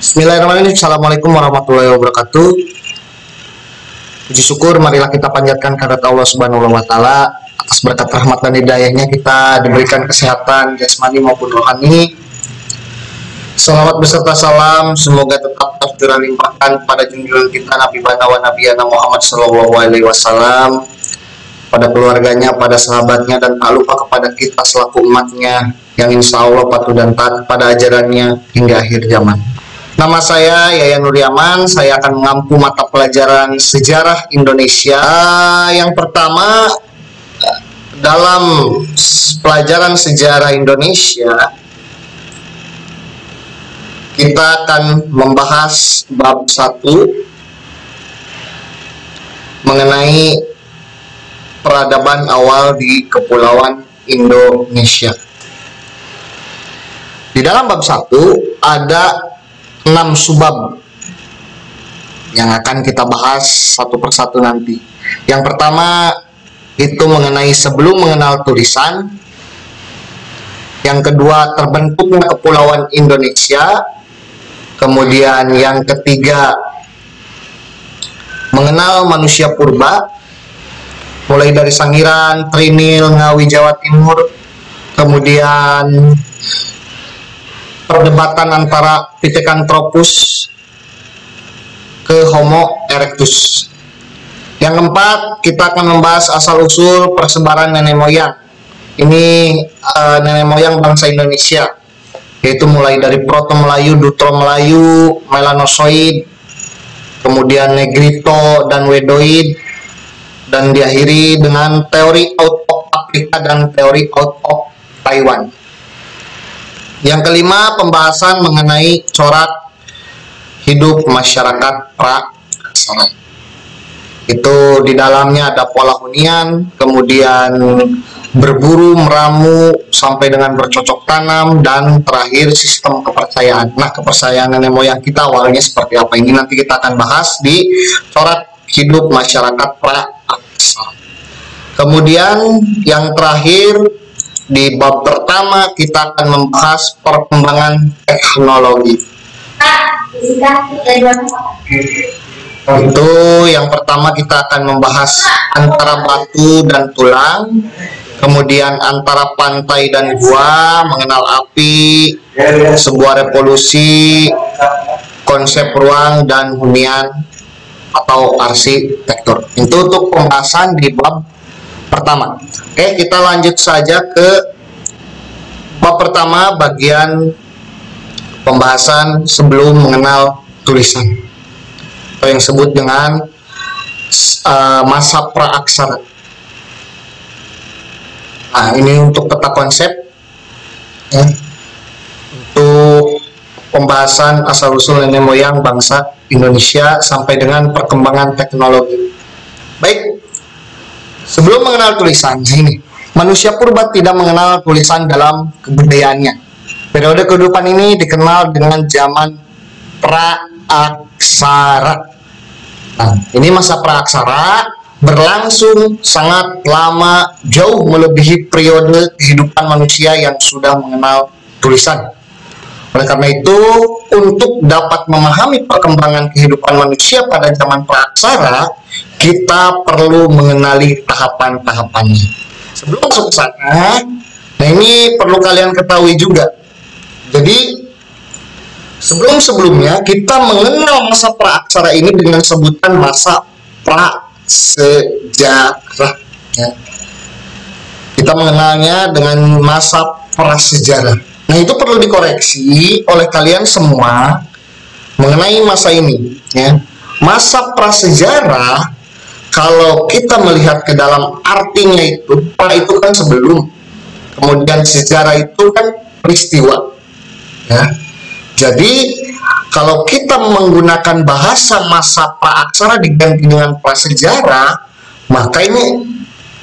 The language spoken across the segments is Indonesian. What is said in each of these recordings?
Bismillahirrahmanirrahim. Assalamualaikum warahmatullahi wabarakatuh. Puji syukur marilah kita panjatkan kehadirat Allah Subhanahu wa taala atas berkat rahmat dan hidayahnya kita diberikan kesehatan jasmani maupun rohani. Salawat beserta salam semoga tetap tercurah limpahkan pada junjungan kita Nabi wa Nabiyana Muhammad sallallahu alaihi wasallam, pada keluarganya, pada sahabatnya, dan tak lupa kepada kita selaku umatnya yang insya Allah patuh dan taat pada ajarannya hingga akhir zaman. Nama saya Yayan Nuryaman. Saya akan mengampu mata pelajaran sejarah Indonesia. Yang pertama, dalam pelajaran sejarah Indonesia, kita akan membahas bab 1 mengenai peradaban awal di Kepulauan Indonesia. Di dalam bab 1 ada 6 subbab yang akan kita bahas satu persatu nanti. Yang pertama itu mengenai sebelum mengenal tulisan. Yang kedua terbentuknya Kepulauan Indonesia. Kemudian yang ketiga mengenal manusia purba, mulai dari Sangiran, Trinil, Ngawi, Jawa Timur. Kemudian perdebatan antara Pithecanthropus ke Homo erectus. Yang keempat, kita akan membahas asal-usul persebaran nenek moyang. Ini nenek moyang bangsa Indonesia, yaitu mulai dari Proto-Melayu, Dutro-Melayu, Melanosoid, kemudian Negrito dan Wedoid, dan diakhiri dengan teori out of Afrika dan teori out of Taiwan. Yang kelima, pembahasan mengenai corak hidup masyarakat pra-aksara. Itu di dalamnya ada pola hunian, kemudian berburu, meramu, sampai dengan bercocok tanam, dan terakhir sistem kepercayaan. Nah, kepercayaan nenek moyang kita awalnya seperti apa, ini nanti kita akan bahas di corak hidup masyarakat pra-aksara. Kemudian yang terakhir, di bab pertama kita akan membahas perkembangan teknologi. Itu yang pertama kita akan membahas antara batu dan tulang, kemudian antara pantai dan gua, mengenal api, sebuah revolusi, konsep ruang dan hunian atau arsitektur. Itu untuk pembahasan di bab pertama. Oke, kita lanjut saja ke bab pertama, bagian pembahasan sebelum mengenal tulisan, atau yang disebut dengan masa pra-aksara. Nah, ini untuk peta konsep ya, untuk pembahasan asal-usul nenek moyang bangsa Indonesia sampai dengan perkembangan teknologi. Baik, sebelum mengenal tulisan, ini manusia purba tidak mengenal tulisan dalam kebudayaannya. Periode kehidupan ini dikenal dengan zaman pra-aksara. Nah, ini masa pra-aksara berlangsung sangat lama, jauh melebihi periode kehidupan manusia yang sudah mengenal tulisan. Oleh karena itu, untuk dapat memahami perkembangan kehidupan manusia pada zaman pra-aksara, kita perlu mengenali tahapan-tahapannya. Sebelum masuk ke sana, nah ini perlu kalian ketahui juga. Jadi, sebelum-sebelumnya kita mengenal masa pra-aksara ini dengan sebutan masa prasejarah. Ya. Kita mengenalnya dengan masa prasejarah. Nah, itu perlu dikoreksi oleh kalian semua mengenai masa ini. Ya. Masa prasejarah, kalau kita melihat ke dalam artinya itu, pra itu kan sebelum, kemudian sejarah itu kan peristiwa. Ya. Jadi kalau kita menggunakan bahasa masa pra-aksara diganti dengan prasejarah, maka ini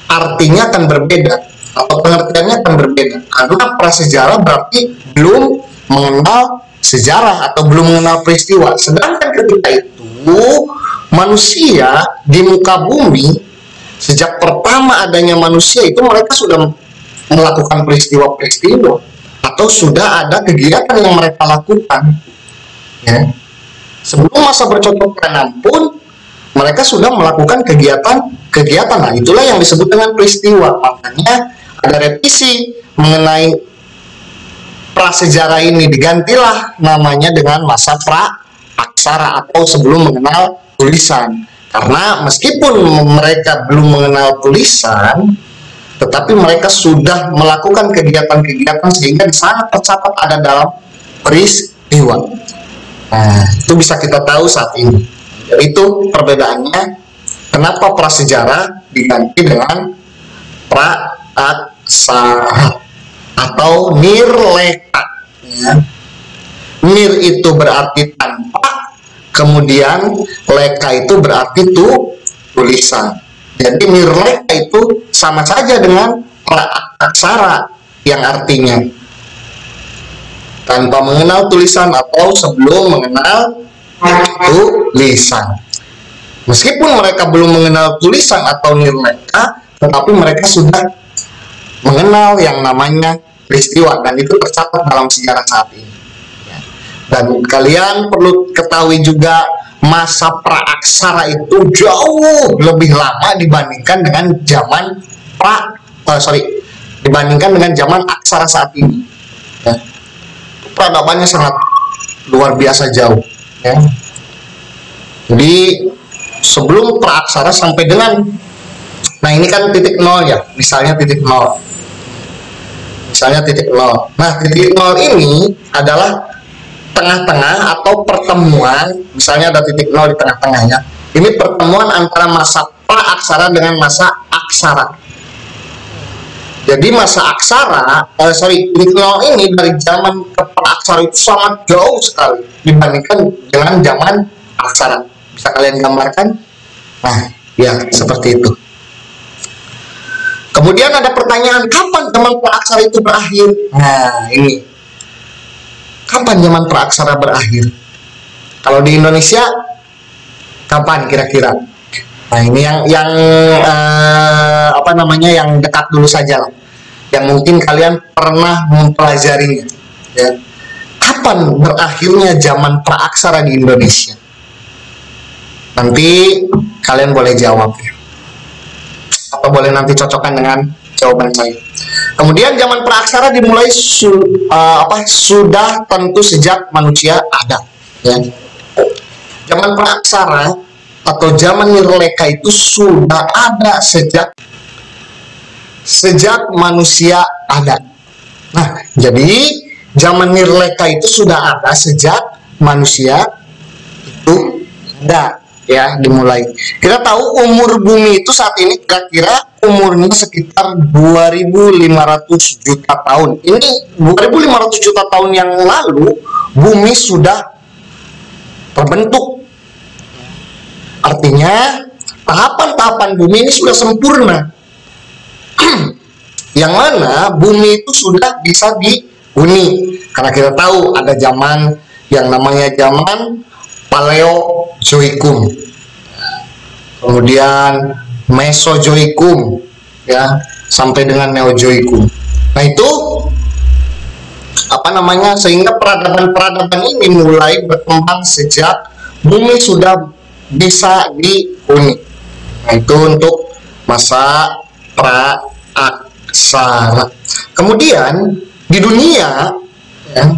artinya akan berbeda atau pengertiannya akan berbeda. Karena prasejarah berarti belum mengenal sejarah atau belum mengenal peristiwa. Sedangkan ketika itu manusia di muka bumi, sejak pertama adanya manusia itu mereka sudah melakukan peristiwa-peristiwa atau sudah ada kegiatan yang mereka lakukan. Ya. Sebelum masa bercocok tanam pun mereka sudah melakukan kegiatan. Nah, itulah yang disebut dengan peristiwa. Makanya ada revisi mengenai prasejarah ini, digantilah namanya dengan masa pra-aksara atau sebelum mengenal tulisan. Karena meskipun mereka belum mengenal tulisan, tetapi mereka sudah melakukan kegiatan-kegiatan sehingga di sana tercatat ada dalam peristiwa. Nah, itu bisa kita tahu saat ini. Jadi itu perbedaannya kenapa prasejarah diganti dengan pra-aksara atau nirleka. Ya. Nir itu berarti tanpa, kemudian leka itu berarti tulisan. Jadi nirleka itu sama saja dengan pra-aksara yang artinya tanpa mengenal tulisan atau sebelum mengenal tulisan. Meskipun mereka belum mengenal tulisan atau nirleka, tetapi mereka sudah mengenal yang namanya peristiwa dan itu tercatat dalam sejarah saat ini. Dan kalian perlu ketahui juga masa praaksara itu jauh lebih lama dibandingkan dengan dibandingkan dengan zaman aksara saat ini. Ya. Peradabannya sangat luar biasa jauh. Ya. Jadi sebelum praaksara sampai dengan, nah ini kan titik nol ya, misalnya titik nol. Nah titik nol ini adalah tengah-tengah atau pertemuan, misalnya ada titik nol di tengah-tengahnya. Ini pertemuan antara masa praaksara dengan masa aksara. Jadi masa aksara, titik nol ini dari zaman ke praaksara itu sangat jauh sekali dibandingkan dengan zaman aksara. Bisa kalian gambarkan? Nah, ya seperti itu. Kemudian ada pertanyaan, kapan zaman praaksara itu berakhir? Nah, ini. Kapan zaman praaksara berakhir? Kalau di Indonesia, kapan kira-kira? Nah, ini yang yang dekat dulu saja lah. Yang mungkin kalian pernah mempelajarinya. Ya. Kapan berakhirnya zaman praaksara di Indonesia? Nanti kalian boleh jawab ya. Atau boleh nanti cocokkan dengan jawaban saya. Kemudian zaman praaksara dimulai sudah tentu sejak manusia ada. Ya. Zaman praaksara atau zaman nirleka itu sudah ada sejak manusia ada. Nah, jadi zaman nirleka itu sudah ada sejak manusia itu ada. Ya, dimulai. Kita tahu umur bumi itu saat ini kira-kira umurnya sekitar 2.500 juta tahun. Ini 2.500 juta tahun yang lalu bumi sudah terbentuk. Artinya tahapan-tahapan bumi ini sudah sempurna. Yang mana bumi itu sudah bisa dihuni. Karena kita tahu ada zaman yang namanya zaman Paleozoikum, kemudian Mesozoikum, ya, sampai dengan Neozoikum. Nah itu sehingga peradaban ini mulai berkembang sejak bumi sudah bisa dihuni. Nah itu untuk masa praaksara. Kemudian di dunia, ya,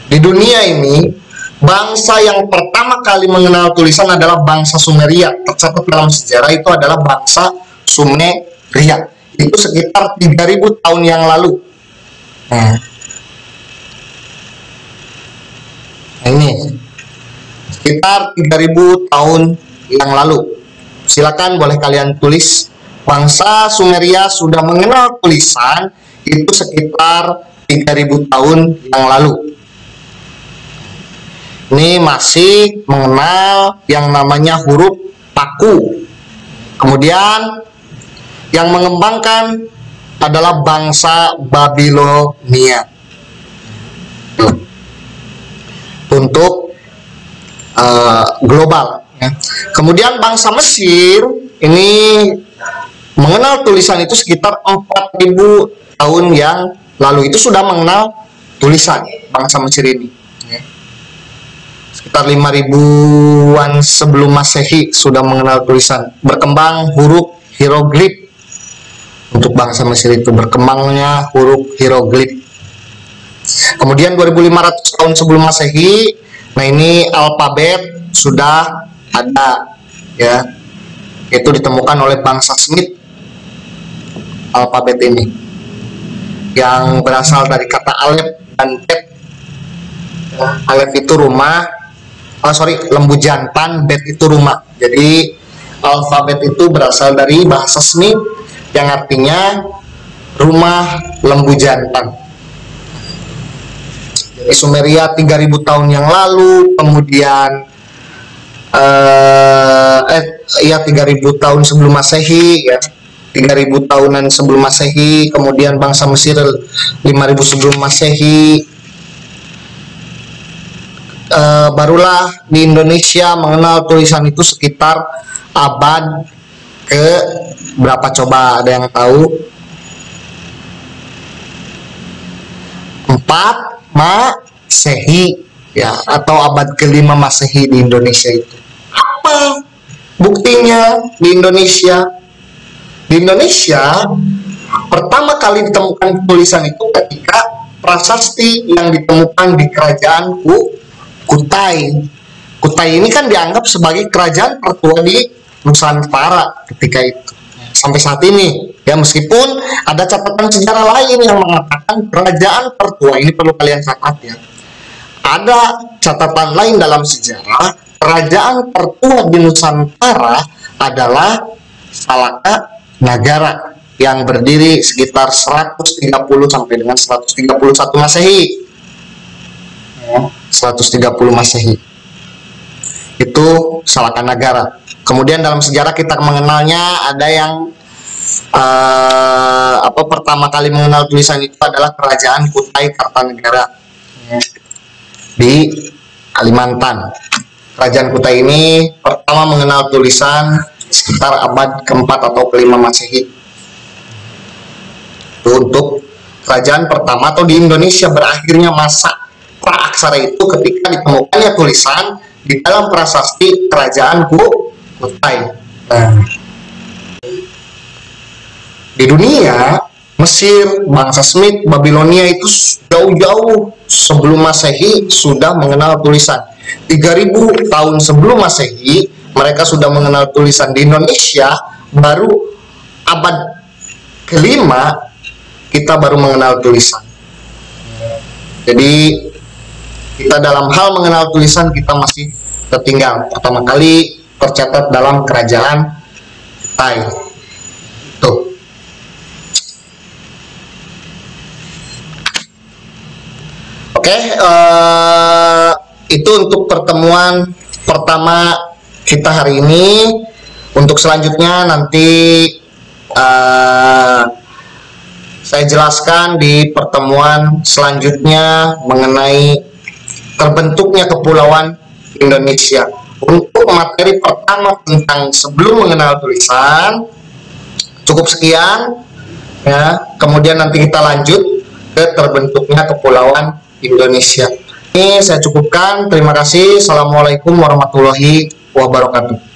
di dunia ini bangsa yang pertama kali mengenal tulisan adalah bangsa Sumeria. Tercatat dalam sejarah itu adalah bangsa Sumeria. Itu sekitar 3.000 tahun yang lalu. Nah ini sekitar 3.000 tahun yang lalu. Silakan boleh kalian tulis. Bangsa Sumeria sudah mengenal tulisan itu sekitar 3.000 tahun yang lalu. Ini masih mengenal yang namanya huruf paku. Kemudian yang mengembangkan adalah bangsa Babilonia untuk global. Ya. Kemudian bangsa Mesir ini mengenal tulisan itu sekitar 4.000 tahun yang lalu. Itu sudah mengenal tulisan bangsa Mesir ini. Ya. sekitar 5000-an sebelum Masehi sudah mengenal tulisan. Berkembang huruf hieroglif. Untuk bangsa Mesir itu berkembangnya huruf hieroglif. Kemudian 2500 tahun sebelum Masehi, nah ini alfabet sudah ada ya. Itu ditemukan oleh bangsa Smith. Alfabet ini yang berasal dari kata alef dan bet. Alef itu rumah, lembu jantan, bet itu rumah. Jadi alfabet itu berasal dari bahasa Smith yang artinya rumah lembu jantan. Jadi Sumeria 3000 tahun yang lalu, kemudian 3000 tahun sebelum Masehi ya. 3000 tahunan sebelum Masehi, kemudian bangsa Mesir 5000 sebelum Masehi. Barulah di Indonesia mengenal tulisan itu sekitar abad ke berapa coba, ada yang tahu? 4 Masehi ya, atau abad ke-5 Masehi di Indonesia itu. Apa buktinya di Indonesia? Di Indonesia pertama kali ditemukan tulisan itu ketika prasasti yang ditemukan di kerajaan Kutai. Kutai ini kan dianggap sebagai kerajaan tertua di Nusantara ketika itu. Sampai saat ini ya, meskipun ada catatan sejarah lain yang mengatakan kerajaan tertua ini, perlu kalian catat ya. Ada catatan lain dalam sejarah, kerajaan tertua di Nusantara adalah Salaka Nagara yang berdiri sekitar 130 sampai dengan 131 Masehi. 130 Masehi. Itu Salaka Nagara. Kemudian dalam sejarah kita mengenalnya ada yang pertama kali mengenal tulisan itu adalah kerajaan Kutai Kartanegara di Kalimantan. Kerajaan Kutai ini pertama mengenal tulisan sekitar abad ke-4 atau ke-5 Masehi. Itu untuk kerajaan pertama, atau di Indonesia berakhirnya masa praaksara itu ketika ditemukannya tulisan di dalam prasasti kerajaan Kutai. Nah, di dunia, Mesir, bangsa Smith, Babilonia itu jauh-jauh sebelum Masehi sudah mengenal tulisan. 3000 tahun sebelum Masehi mereka sudah mengenal tulisan. Di Indonesia baru abad ke-5 kita baru mengenal tulisan. Jadi kita dalam hal mengenal tulisan kita masih tertinggal. Pertama kali tercatat dalam kerajaan Kutai. Tuh. Oke, itu untuk pertemuan pertama kita hari ini. Untuk selanjutnya nanti saya jelaskan di pertemuan selanjutnya mengenai terbentuknya kepulauan Indonesia. Untuk materi pertama tentang sebelum mengenal tulisan cukup sekian ya. Kemudian nanti kita lanjut ke terbentuknya kepulauan Indonesia. Ini saya cukupkan. Terima kasih. Assalamualaikum warahmatullahi wabarakatuh.